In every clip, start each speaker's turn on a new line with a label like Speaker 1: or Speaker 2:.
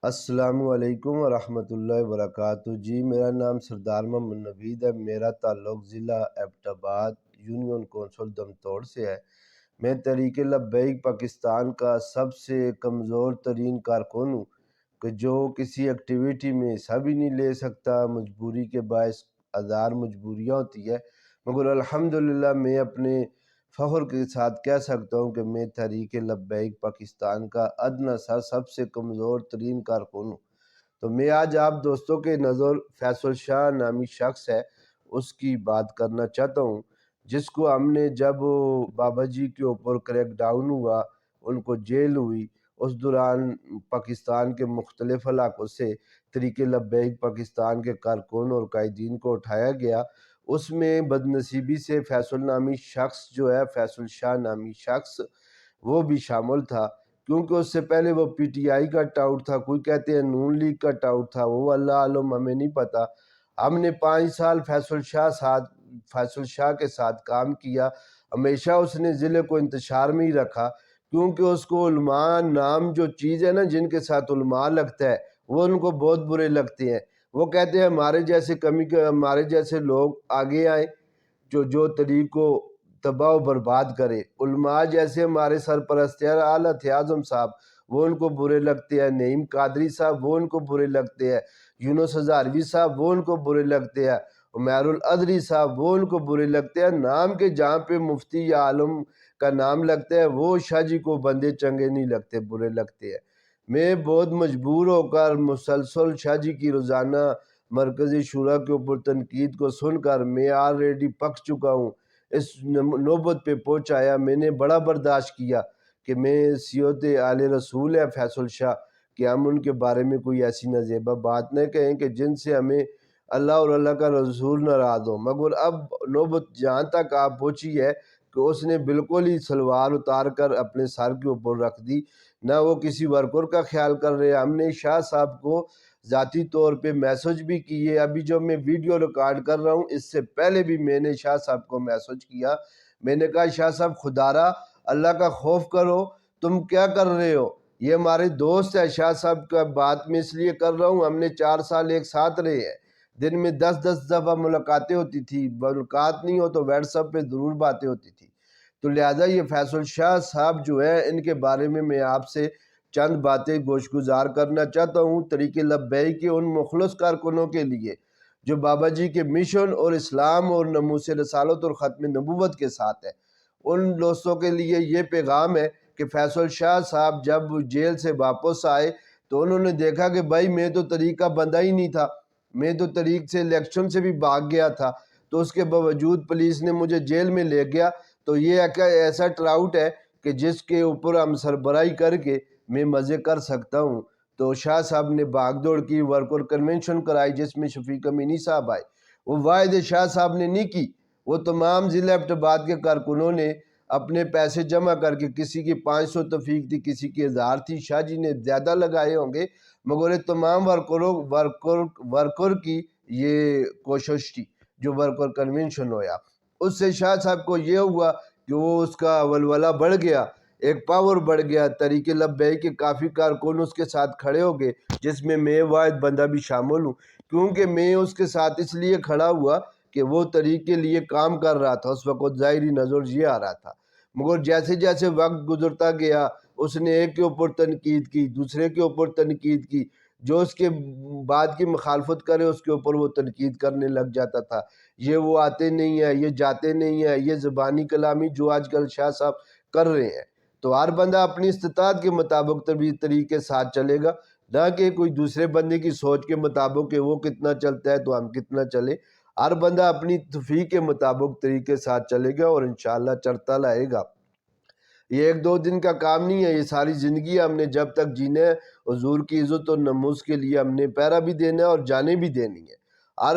Speaker 1: السلام علیکم ورحمۃ اللہ وبرکاتہ۔ جی میرا نام سردار محمد نوید ہے۔ میرا تعلق ضلع ایبٹ آباد یونین کونسل دمتوڑ سے ہے۔ میں تحریک لبیک پاکستان کا سب سے کمزور ترین کارکن ہوں کہ جو کسی ایکٹیویٹی میں حصہ بھی نہیں لے سکتا، مجبوری کے باعث ہزار مجبوریاں ہوتی ہے، مگر الحمدللہ میں اپنے فخر کے ساتھ کہہ سکتا ہوں کہ میں تحریک لبیک پاکستان کا ادنیٰ سا سب سے کمزور ترین کارکن ہوں۔ تو میں آج آپ دوستوں کے نظر فیصل شاہ نامی شخص ہے اس کی بات کرنا چاہتا ہوں، جس کو ہم نے جب بابا جی کے اوپر کریک ڈاؤن ہوا، ان کو جیل ہوئی، اس دوران پاکستان کے مختلف علاقوں سے تحریک لبیک پاکستان کے کارکن اور قائدین کو اٹھایا گیا۔ اس میں بدنصیبی سے فیصل نامی شخص جو ہے، فیصل شاہ نامی شخص، وہ بھی شامل تھا، کیونکہ اس سے پہلے وہ پی ٹی آئی کا ٹاؤٹ تھا، کوئی کہتے ہیں نون لیگ کا ٹاؤٹ تھا، وہ اللہ عالم ہمیں نہیں پتا۔ ہم نے 5 سال فیصل شاہ کے ساتھ کام کیا۔ ہمیشہ اس نے ضلع کو انتشار میں ہی رکھا، کیونکہ اس کو علماء نام جو چیز ہے نا، جن کے ساتھ علماء لگتا ہے، وہ ان کو بہت برے لگتے ہیں۔ وہ کہتے ہیں ہمارے جیسے لوگ آگے آئیں جو طریق کو تباہ و برباد کرے۔ علماء جیسے ہمارے سرپرستار حضرت اعظم صاحب، وہ ان کو برے لگتے ہیں، نعیم قادری صاحب وہ ان کو برے لگتے ہیں، یونس ہزاروی صاحب وہ ان کو برے لگتے ہیں، عمیر العدری صاحب وہ ان کو برے لگتے ہیں۔ نام کے جہاں پہ مفتی یا عالم کا نام لگتا ہے، وہ شاہ جی کو بندے چنگے نہیں لگتے، برے لگتے ہیں۔ میں بہت مجبور ہو کر مسلسل شاہ جی کی روزانہ مرکزی شورا کے اوپر تنقید کو سن کر میں آلریڈی پک چکا ہوں، اس نوبت پہ پہنچ آیا۔ میں نے بڑا برداشت کیا کہ میں سیرت آل رسول ہے فیصل شاہ، کہ ہم ان کے بارے میں کوئی ایسی نازیبہ بات نہ کہیں کہ جن سے ہمیں اللہ اور اللہ کا رسول ناراض ہو۔ مگر اب نوبت جہاں تک آپ پہنچی ہے کہ اس نے بالکل ہی سلوار اتار کر اپنے سر کے اوپر رکھ دی، نہ وہ کسی ورکر کا خیال کر رہے۔ ہم نے شاہ صاحب کو ذاتی طور پہ میسج بھی کیے، ابھی جو میں ویڈیو ریکارڈ کر رہا ہوں اس سے پہلے بھی میں نے شاہ صاحب کو میسج کیا۔ میں نے کہا شاہ صاحب خدارا اللہ کا خوف کرو، تم کیا کر رہے ہو؟ یہ ہمارے دوست ہے۔ شاہ صاحب کا بات میں اس لیے کر رہا ہوں، ہم نے 4 سال ایک ساتھ رہے ہیں، دن میں 10 دفعہ ملاقاتیں ہوتی تھی، ملاقات نہیں ہو تو واٹس ایپ پہ ضرور باتیں ہوتی تھی۔ تو لہٰذا یہ فیصل شاہ صاحب جو ہے، ان کے بارے میں آپ سے چند باتیں گوش گزار کرنا چاہتا ہوں، تحریک لبیک کے ان مخلص کارکنوں کے لیے جو بابا جی کے مشن اور اسلام اور ناموس رسالت اور ختم نبوت کے ساتھ ہے۔ ان دوستوں کے لیے یہ پیغام ہے کہ فیصل شاہ صاحب جب جیل سے واپس آئے تو انہوں نے دیکھا کہ بھائی میں تو طریق کا بندہ ہی نہیں تھا، میں تو طریق سے الیکشن سے بھی بھاگ گیا تھا، تو اس کے باوجود پولیس نے مجھے جیل میں لے گیا۔ تو یہ ایسا ٹراؤٹ ہے کہ جس کے اوپر ہم سربراہی کر کے میں مزے کر سکتا ہوں۔ تو شاہ صاحب نے بھاگ دوڑ کی، ورکر کنونشن کرائی جس میں شفیق امینی صاحب آئے، وہ واحد شاہ صاحب نے نہیں کی، وہ تمام ضلع ایبٹ آباد کے کارکنوں نے اپنے پیسے جمع کر کے، کسی کی 500 توفیق تھی، کسی کی 1000 تھی، شاہ جی نے زیادہ لگائے ہوں گے، مگر یہ تمام ورکر کی یہ کوشش تھی جو ورکر کنونشن ہویا۔ اس سے شاہ صاحب کو یہ ہوا کہ وہ اس کا ولولہ بڑھ گیا، ایک پاور بڑھ گیا، تحریک لبیک کے کافی کارکن اس کے ساتھ کھڑے ہو گئے، جس میں میں واحد بندہ بھی شامل ہوں، کیونکہ میں اس کے ساتھ اس لیے کھڑا ہوا کہ وہ تحریک کے لیے کام کر رہا تھا۔ اس وقت ظاہری نظر یہ آ رہا تھا، مگر جیسے جیسے وقت گزرتا گیا اس نے ایک کے اوپر تنقید کی، دوسرے کے اوپر تنقید کی، جو اس کے بعد کی مخالفت کرے اس کے اوپر وہ تنقید کرنے لگ جاتا تھا۔ یہ وہ آتے نہیں ہیں، یہ جاتے نہیں ہیں، یہ زبانی کلامی جو آج کل شاہ صاحب کر رہے ہیں۔ تو ہر بندہ اپنی استطاعت کے مطابق طریقے کے ساتھ چلے گا، نہ کہ کوئی دوسرے بندے کی سوچ کے مطابق کہ وہ کتنا چلتا ہے تو ہم کتنا چلے۔ ہر بندہ اپنی توفیق کے مطابق طریقے کے ساتھ چلے گا اور انشاءاللہ چڑھتا لائے گا۔ یہ 1-2 دن کا کام نہیں ہے، یہ ساری زندگی ہم نے جب تک جینے حضور کی عزت اور ناموس کے لیے ہم نے پہرا بھی دینا ہے اور جانیں بھی دینی ہے۔ اور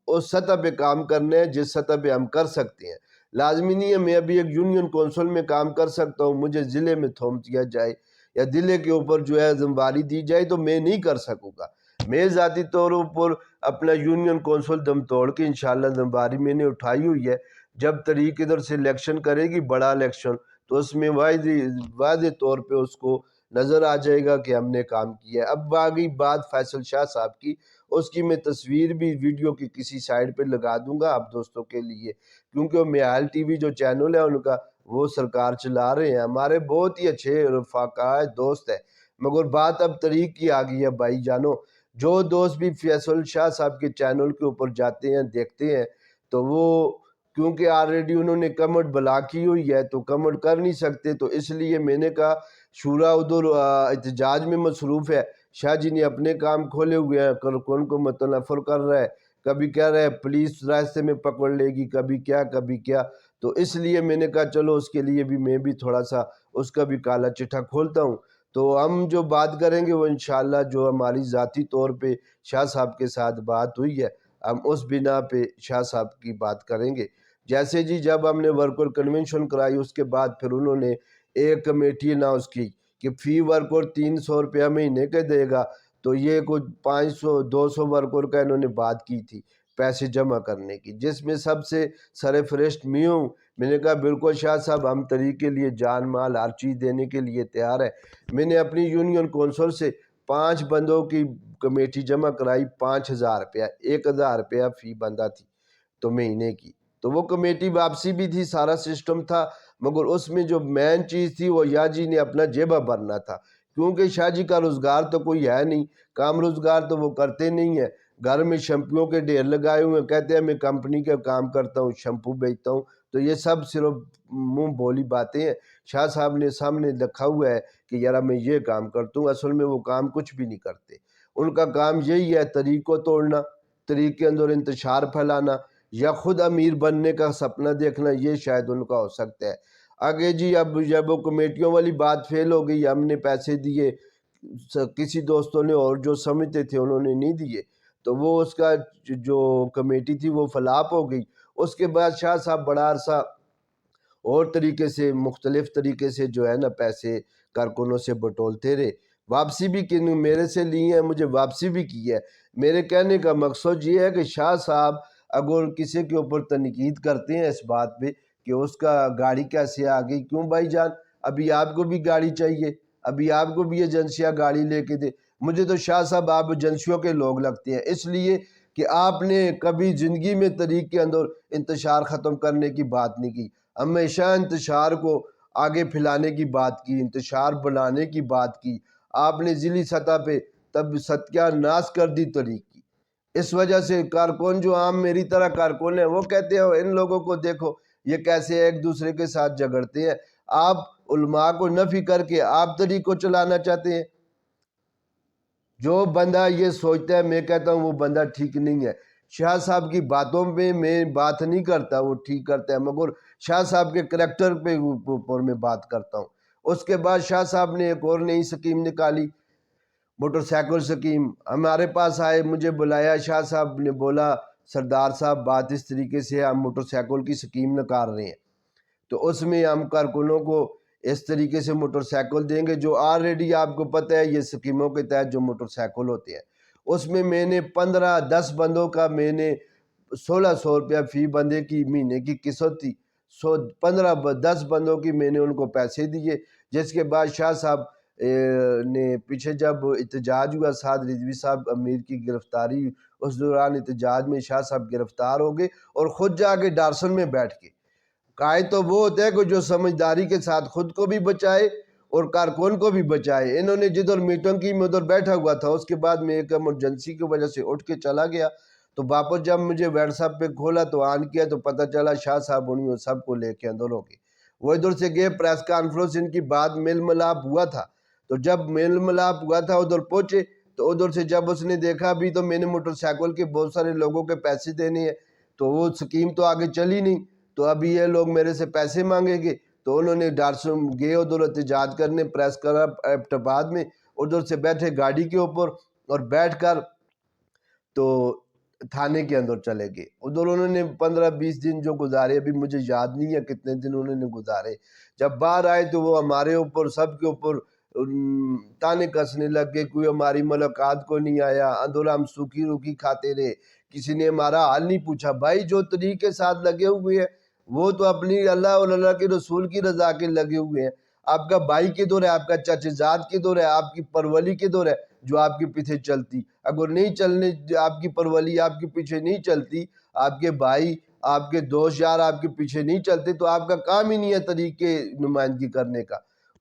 Speaker 1: اس سطح پہ کام کرنا ہے جس سطح پہ ہم کر سکتے ہیں۔ لازمی نہیں ہے میں ابھی ایک یونین کونسل میں کام کر سکتا ہوں، مجھے ضلع میں تھوم دیا جائے یا ضلع کے اوپر جو ہے ذمہ داری دی جائے تو میں نہیں کر سکوں گا۔ میں ذاتی طور پر اپنا یونین کونسل دم توڑ کے انشاءاللہ ذمہ داری میں نے اٹھائی ہوئی ہے۔ جب طریق ادھر سے الیکشن کرے گی، بڑا الیکشن، تو اس میں واضح طور پہ اس کو نظر آ جائے گا کہ ہم نے کام کیا ہے۔ اب باقی بات فیصل شاہ صاحب کی، اس کی میں تصویر بھی ویڈیو کی کسی سائٹ پہ لگا دوں گا آپ دوستوں کے لیے، کیونکہ وہ میال ٹی وی جو چینل ہے ان کا، وہ سرکار چلا رہے ہیں، ہمارے بہت ہی اچھے رفقا دوست ہیں، مگر بات اب طریق کی آ گئی ہے بھائی جانو۔ جو دوست بھی فیصل شاہ صاحب کے چینل کے اوپر جاتے ہیں دیکھتے ہیں تو وہ، کیونکہ آلریڈی انہوں نے کمنٹ بلاک کی ہوئی ہے تو کمنٹ کر نہیں سکتے، تو اس لیے میں نے کہا شورا ادھر احتجاج میں مصروف ہے، شاہ جی نے اپنے کام کھولے ہوئے ہیں، کون کو متنفر کر رہا ہے، کبھی کہہ رہا ہے پولیس راستے میں پکڑ لے گی، کبھی کیا، تو اس لیے میں نے کہا چلو اس کے لیے بھی میں بھی تھوڑا سا اس کا بھی کالا چٹھا کھولتا ہوں۔ تو ہم جو بات کریں گے وہ انشاءاللہ جو ہماری ذاتی طور پہ شاہ صاحب کے ساتھ بات ہوئی ہے، ہم اس بنا پہ شاہ صاحب کی بات کریں گے۔ جیسے جی جب ہم نے ورکر کنونشن کرائی، اس کے بعد پھر انہوں نے ایک کمیٹی اناؤنس کی کہ فی ورکر 300 روپیہ مہینے کے دے گا، تو یہ کچھ 500-200 ورکر کا انہوں نے بات کی تھی پیسے جمع کرنے کی، جس میں سب سے سرفرشت میں ہوں۔ میں نے کہا بالکل شاہ صاحب، ہم طریق کے لیے جان مال ہر چیز دینے کے لیے تیار ہے۔ میں نے اپنی یونین کونسل سے 5 بندوں کی کمیٹی جمع کرائی، 5000 روپیہ، 1000 روپیہ فی بندہ تھی تو مہینے کی، تو وہ کمیٹی واپسی بھی تھی، سارا سسٹم تھا، مگر اس میں جو مین چیز تھی وہ یا جی نے اپنا جیبہ بھرنا تھا، کیونکہ شاہ جی کا روزگار تو کوئی ہے نہیں، کام روزگار تو وہ کرتے نہیں ہیں، گھر میں شیمپوؤں کے ڈھیر لگائے ہوئے ہیں، کہتے ہیں میں کمپنی کا کام کرتا ہوں، شیمپو بیچتا ہوں، تو یہ سب صرف منہ بولی باتیں ہیں۔ شاہ صاحب نے سامنے لکھا ہوا ہے کہ یار میں یہ کام کرتا ہوں، اصل میں وہ کام کچھ بھی نہیں کرتے، ان کا کام یہی ہے طریق کو توڑنا، طریق کے اندر انتشار پھیلانا، یا خود امیر بننے کا سپنا دیکھنا، یہ شاید ان کا ہو سکتا ہے۔ آگے جی اب جب وہ کمیٹیوں والی بات فیل ہو گئی، ہم نے پیسے دیے، کسی دوستوں نے اور جو سمجھتے تھے انہوں نے نہیں دیے، تو وہ اس کا جو کمیٹی تھی وہ فلاپ ہو گئی۔ اس کے بعد شاہ صاحب بڑا عرصہ اور طریقے سے مختلف طریقے سے جو ہے نا پیسے کارکنوں سے بٹولتے رہے، واپسی بھی میرے سے لی ہیں، مجھے واپسی بھی کی ہے۔ میرے کہنے کا مقصد یہ ہے کہ شاہ صاحب اگر کسی کے اوپر تنقید کرتے ہیں اس بات پہ کہ اس کا گاڑی کیسے آ گئی، کیوں بھائی جان، ابھی آپ کو بھی گاڑی چاہیے، ابھی آپ کو بھی ایجنسیاں گاڑی لے کے دے۔ مجھے تو شاہ صاحب آپ ایجنسیوں کے لوگ لگتے ہیں، اس لیے کہ آپ نے کبھی زندگی میں طریق کے اندر انتشار ختم کرنے کی بات نہیں کی، ہمیشہ انتشار کو آگے پھیلانے کی بات کی، انتشار بنانے کی بات کی۔ آپ نے ضلعی سطح پہ تب ستیہ ناش کر دی طریق کی۔ اس وجہ سے کارکن جو عام میری طرح کارکن ہیں وہ کہتے ہیں ان لوگوں کو دیکھو یہ کیسے ایک دوسرے کے ساتھ جھگڑتے ہیں، آپ علماء کو نفی کر کے آپ طریق کو چلانا چاہتے ہیں۔ جو بندہ یہ سوچتا ہے، میں کہتا ہوں وہ بندہ ٹھیک نہیں ہے۔ شاہ صاحب کی باتوں پہ میں بات نہیں کرتا وہ ٹھیک کرتا ہے، مگر شاہ صاحب کے کریکٹر پہ اوپر میں بات کرتا ہوں۔ اس کے بعد شاہ صاحب نے ایک اور نئی سکیم نکالی، موٹر سائیکل سکیم۔ ہمارے پاس آئے، مجھے بلایا، شاہ صاحب نے بولا سردار صاحب بات اس طریقے سے ہم موٹر سائیکل کی سکیم نکال رہے ہیں، تو اس میں ہم کارکنوں کو اس طریقے سے موٹر سائیکل دیں گے، جو آلریڈی آپ کو پتہ ہے یہ سکیموں کے تحت جو موٹر سائیکل ہوتے ہیں، اس میں نے 10 بندوں کا میں نے 1600 روپیہ فی بندے کی مہینے کی قسط تھی، 10 بندوں کی میں نے ان کو پیسے دیے۔ جس کے بعد شاہ صاحب نے پیچھے جب احتجاج ہوا، سعد رضوی صاحب امیر کی گرفتاری، اس دوران احتجاج میں شاہ صاحب گرفتار ہو گئے اور خود جا کے ڈارسن میں بیٹھ کے۔ قائد تو وہ ہوتا ہے کہ جو سمجھداری کے ساتھ خود کو بھی بچائے اور کارکن کو بھی بچائے۔ انہوں نے جدھر میٹنگ کی میں ادھر بیٹھا ہوا تھا، اس کے بعد میں ایک ایمرجنسی کی وجہ سے اٹھ کے چلا گیا، تو واپس جب مجھے واٹس ایپ پہ کھولا تو آن کیا تو پتہ چلا شاہ صاحب انہوں سب کو لے کے اندر ہو گئے۔ وہ ادھر سے گئے، پریس کانفرنس ان کی بات میل ملاپ ہوا تھا، تو جب میل ملاپ ہوا تھا ادھر پہنچے تو ادھر سے جب اس نے دیکھا بھی تو میں نے موٹر سائیکل کے بہت سارے لوگوں کے پیسے دینے ہیں، تو وہ سکیم تو آگے چلی نہیں، تو ابھی یہ لوگ میرے سے پیسے مانگیں گے، تو انہوں نے ڈارسن گئے ادھر احتجاج کرنے پریس کلب ایبٹ آباد میں، ادھر سے بیٹھے گاڑی کے اوپر اور بیٹھ کر تو تھانے کے اندر چلے گئے۔ ادھر انہوں نے 15-20 دن جو گزارے، ابھی مجھے یاد نہیں ہے کتنے دن انہوں نے گزارے۔ جب باہر آئے تو وہ ہمارے اوپر سب کے اوپر تانے کسنے لگ گئے، کوئی ہماری ملاقات کو نہیں آیا، اندر ہم سوکھی روکھی کھاتے رہے، کسی نے ہمارا حال نہیں پوچھا۔ بھائی جو طریق کے ساتھ لگے ہوئے ہیں وہ تو اپنی اللہ اور اللہ کے رسول کی رضا کے لگے ہوئے ہیں، آپ کا بھائی کدھر ہے، آپ کا چچا زاد کدھر ہے، آپ کی پرولی کدھر ہے جو آپ کے پیچھے چلتی؟ اگر نہیں چلنے آپ کی پرولی آپ کے پیچھے نہیں چلتی، آپ کے بھائی آپ کے دوست یار آپ کے پیچھے نہیں چلتے، تو آپ کا کام ہی نہیں ہے طریقے نمائندگی کرنے کا۔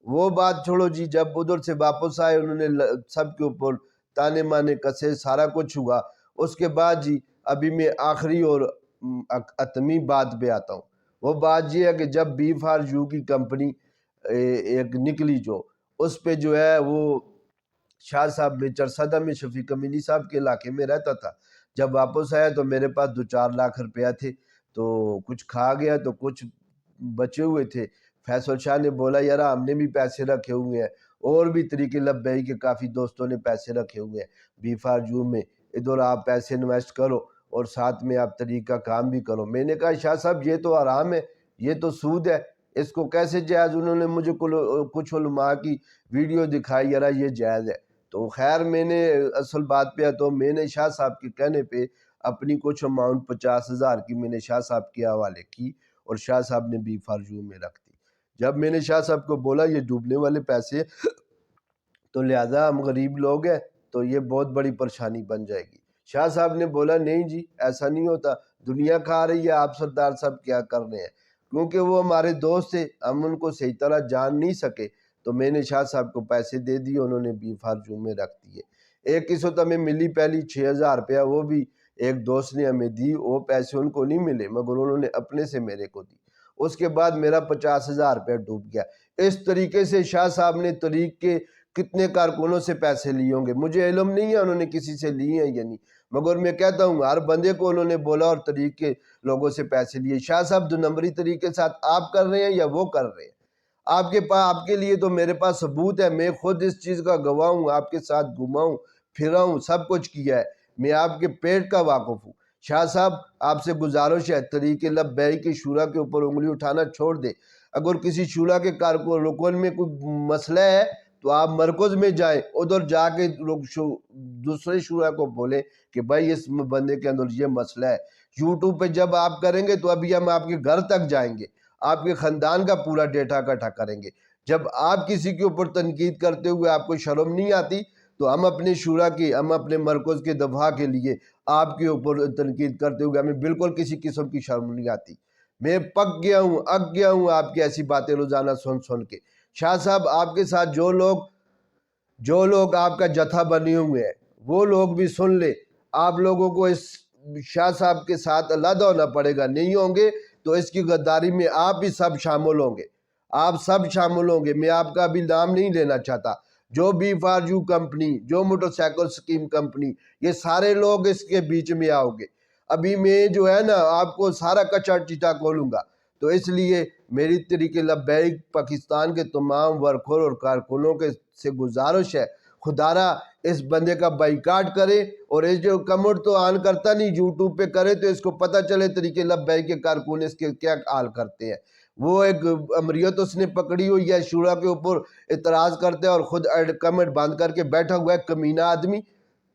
Speaker 1: وہ بات چھوڑو جی، جب ادھر سے واپس آئے انہوں نے سب کے اوپر تانے مانے کسے، سارا کچھ ہوا۔ اس کے بعد جی ابھی میں آخری اور اتمی بات پہ آتا ہوں۔ وہ بات یہ ہے کہ جب بی فار یو کی کمپنی ایک نکلی جو اس پہ جو ہے وہ شاہ صاحب میں چرسدہ میں شفیق امینی صاحب کے علاقے میں رہتا تھا۔ جب واپس آیا تو میرے پاس 2-4 لاکھ روپیہ تھے، تو کچھ کھا گیا تو کچھ بچے ہوئے تھے۔ فیصل شاہ نے بولا یار ہم نے بھی پیسے رکھے ہوئے ہیں، اور بھی طریقے لبئی کے کافی دوستوں نے پیسے رکھے ہوئے ہیں بی فار یو میں، ادھر آپ پیسے انویسٹ کرو اور ساتھ میں آپ طریقہ کام بھی کرو۔ میں نے کہا شاہ صاحب یہ تو حرام ہے، یہ تو سود ہے، اس کو کیسے جائز؟ انہوں نے مجھے کچھ علماء کی ویڈیو دکھائی، یار یہ جائز ہے۔ تو خیر میں نے اصل بات پہ تو میں نے شاہ صاحب کے کہنے پہ اپنی کچھ اماؤنٹ 50,000 کی میں نے شاہ صاحب کے حوالے کی اور شاہ صاحب نے بی فار یو میں رکھ دی۔ جب میں نے شاہ صاحب کو بولا یہ ڈوبنے والے پیسے تو لہذا ہم غریب لوگ ہیں تو یہ بہت بڑی پریشانی بن جائے گی، شاہ صاحب نے بولا نہیں جی ایسا نہیں ہوتا، دنیا کھا رہی ہے، آپ سردار صاحب کیا کر رہے ہیں؟ کیونکہ وہ ہمارے دوست تھے، ہم ان کو صحیح طرح جان نہیں سکے، تو میں نے شاہ صاحب کو پیسے دے دیے، انہوں نے بی فار یو میں رکھ دیے۔ ایک قسط ہمیں ملی پہلی 6,000 روپیہ، وہ بھی ایک دوست نے ہمیں دی، وہ پیسے ان کو نہیں ملے مگر انہوں نے اپنے سے میرے کو دی۔ اس کے بعد میرا 50,000 روپیہ ڈوب گیا۔ اس طریقے سے شاہ صاحب نے طریق کے کتنے کارکنوں سے پیسے لیے ہوں گے، مجھے علم نہیں ہے انہوں نے کسی سے لیے ہیں یا نہیں، مگر میں کہتا ہوں ہر بندے کو انہوں نے بولا اور طریق کے لوگوں سے پیسے لیے۔ شاہ صاحب 2 نمبری طریقے ساتھ آپ کر رہے ہیں یا وہ کر رہے ہیں؟ آپ کے لیے تو میرے پاس ثبوت ہے، میں خود اس چیز کا گواہ ہوں، آپ کے ساتھ گھما ہوں پھرا ہوں، سب کچھ کیا ہے، میں آپ کے پیٹ کا واقف ہوں۔ شاہ صاحب آپ سے گزارش ہے طریق لبیک کے شورا کے اوپر انگلی اٹھانا چھوڑ دے۔ اگر کسی شورا کے رکن میں کوئی مسئلہ ہے تو آپ مرکز میں جائیں، ادھر جا کے دوسرے شورا کو بولیں کہ بھائی اس بندے کے اندر یہ مسئلہ ہے۔ یوٹیوب پہ جب آپ کریں گے تو ابھی ہم آپ کے گھر تک جائیں گے، آپ کے خاندان کا پورا ڈیٹا اکٹھا کریں گے۔ جب آپ کسی کے اوپر تنقید کرتے ہوئے آپ کو شرم نہیں آتی تو ہم اپنے شورا کی، ہم اپنے مرکز کے دفاع کے لیے آپ کے اوپر تنقید کرتے ہوئے ہمیں بالکل کسی قسم کی شرم نہیں آتی۔ میں پک گیا ہوں، اگ گیا ہوں آپ کی ایسی باتیں روزانہ سن کے۔ شاہ صاحب آپ کے ساتھ جو لوگ آپ کا جتھا بنے ہوئے ہیں وہ لوگ بھی سن لے، آپ لوگوں کو اس شاہ صاحب کے ساتھ علیحدہ ہونا پڑے گا، نہیں ہوں گے تو اس کی غداری میں آپ بھی سب شامل ہوں گے، آپ سب شامل ہوں گے۔ میں آپ کا بھی نام نہیں لینا چاہتا، جو بی فار یو کمپنی، جو موٹر سائیکل سکیم کمپنی، یہ سارے لوگ اس کے بیچ میں آؤ گے۔ ابھی میں جو ہے نا آپ کو سارا کچا چٹا کھولوں گا، تو اس لیے میری طریق لبیک پاکستان کے تمام ورکر اور کارکنوں کے سے گزارش ہے، خدارہ اس بندے کا بائیکاٹ کرے، اور اس جو کمنٹ تو آن کرتا نہیں یوٹیوب پہ کرے تو اس کو پتہ چلے طریق لبیک کے کارکن اس کے کیا حال کرتے ہیں۔ وہ ایک امریت اس نے پکڑی ہوئی ہے، شورا کے اوپر اعتراض کرتے ہیں اور خود کمنٹ بند کر کے بیٹھا ہوا ہے کمینہ آدمی۔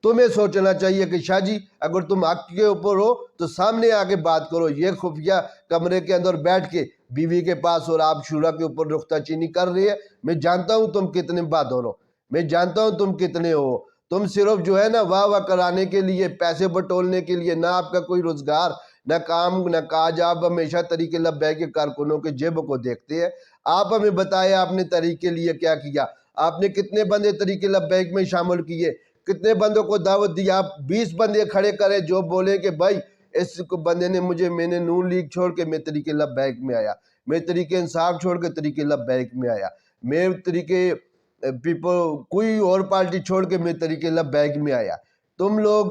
Speaker 1: تمہیں سوچنا چاہیے کہ شاہ جی اگر تم حق کے اوپر ہو تو سامنے آگے بات کرو، یہ خفیہ کمرے کے اندر بیٹھ کے بیوی کے پاس اور آپ شورا کے اوپر نکتہ چینی کر رہی ہے۔ میں جانتا ہوں تم کتنے بہادر ہو، میں جانتا ہوں تم کتنے ہو، تم صرف جو ہے نا واہ واہ کرانے کے لیے، پیسے بٹولنے کے لیے، نہ آپ کا کوئی روزگار، نہ کام، نہ کاج، آپ ہمیشہ طریق لبیک کے کارکنوں کے جیب کو دیکھتے ہیں۔ آپ ہمیں بتائیں آپ نے طریق کے لیے کیا کیا، آپ نے کتنے بندے طریق لبیک میں شامل کیے، کتنے بندوں کو دعوت دی؟ آپ 20 بندے کھڑے کریں جو بولیں کہ بھائی اس بندے نے میں نے نون لیگ چھوڑ کے میں طریق لبیک میں آیا، میں طریق انصاف چھوڑ کے طریق لبیک میں آیا، میں طریق کوئی اور پارٹی چھوڑ کے میں طریق لبیک میں آیا۔ تم لوگ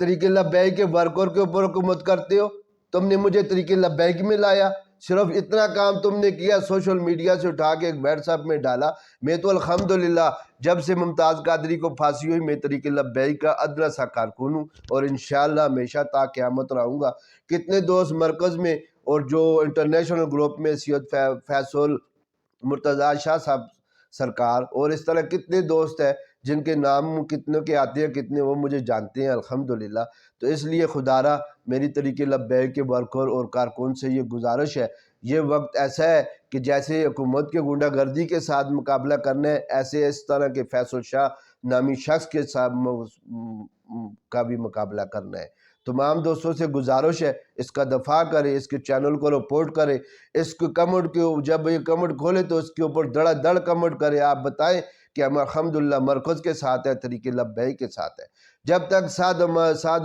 Speaker 1: طریق لبیک کے ورکر کے اوپر حکومت کرتے ہو، تم نے مجھے طریق لبیک میں لایا، صرف اتنا کام تم نے کیا، سوشل میڈیا سے اٹھا کے ایک واٹس ایپ میں ڈالا۔ میں تو الحمدللہ جب سے ممتاز قادری کو پھانسی ہوئی میں طریق لبیک کا ادنیٰ سا کارکن ہوں اور انشاءاللہ ہمیشہ تا قیامت رہوں گا۔ کتنے دوست مرکز میں اور جو انٹرنیشنل گروپ میں سید فیصل مرتضیٰ شاہ صاحب سرکار اور اس طرح کتنے دوست ہیں جن کے نام کتنے کے آتے ہیں، کتنے وہ مجھے جانتے ہیں الحمدللہ۔ تو اس لیے خدارہ میری طریق لبیک کے ورکر اور کارکن سے یہ گزارش ہے، یہ وقت ایسا ہے کہ جیسے حکومت کے غنڈہ گردی کے ساتھ مقابلہ کرنا ہے، ایسے اس طرح کے فیصل شاہ نامی شخص کے ساتھ کا بھی مقابلہ کرنا ہے۔ تمام دوستوں سے گزارش ہے اس کا دفاع کرے، اس کے چینل کو رپورٹ کرے، اس کو کمنٹ کے جب یہ کمنٹ کھولے تو اس کے اوپر دڑا دڑ کمنٹ کرے، آپ بتائیں کہ ہم الحمدللہ مرکز کے ساتھ ہے، طریق لبیک کے ساتھ ہے۔ جب تک سعد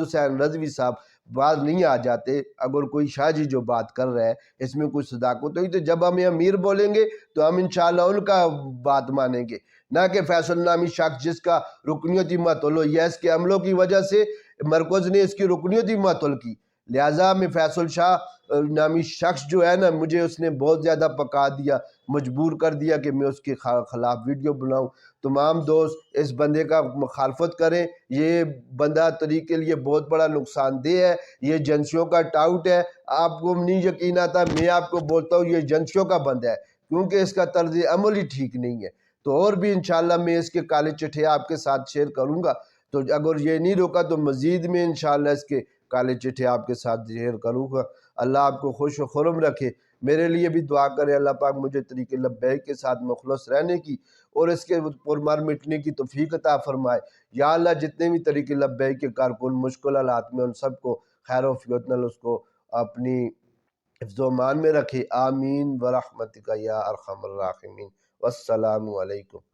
Speaker 1: حسین رضوی صاحب باز نہیں آ جاتے، اگر کوئی شاہ جی جو بات کر رہا ہے اس میں کوئی صداقت ہوئی تو جب ہم امیر بولیں گے تو ہم انشاءاللہ ان کا بات مانیں گے، نہ کہ فیصل نامی شخص جس کا رکنیتی معطل ہو، یا اس کے عملوں کی وجہ سے مرکز نے اس کی رکنیتی معطل کی۔ لہٰذا میں فیصل شاہ نامی شخص جو ہے نا، مجھے اس نے بہت زیادہ پکا دیا، مجبور کر دیا کہ میں اس کے خلاف ویڈیو بناؤں۔ تمام دوست اس بندے کا مخالفت کریں، یہ بندہ طریق کے لیے بہت بڑا نقصان دہ ہے، یہ ایجنسیوں کا ٹاؤٹ ہے۔ آپ کو نہیں یقین آتا، میں آپ کو بولتا ہوں یہ ایجنسیوں کا بندہ ہے، کیونکہ اس کا طرز عمل ہی ٹھیک نہیں ہے۔ تو اور بھی انشاءاللہ میں اس کے کالے چٹھے آپ کے ساتھ شیئر کروں گا، تو اگر یہ نہیں روکا تو مزید میں انشاءاللہ اس کے کالے چٹھے آپ کے ساتھ شیئر کروں گا۔ اللہ آپ کو خوش و خرم رکھے، میرے لیے بھی دعا کرے اللہ پاک مجھے طریق لبیک کے ساتھ مخلص رہنے کی اور اس کے پرمار مٹنے کی توفیق عطا فرمائے۔ یا اللہ جتنے بھی طریق لبیک کے کارکن مشکل حالات میں ان سب کو خیر و عافیت نال اس کو اپنی حفظ و امان میں رکھے، آمین برحمتک یا ارحم الراحمین۔ والسلام علیکم۔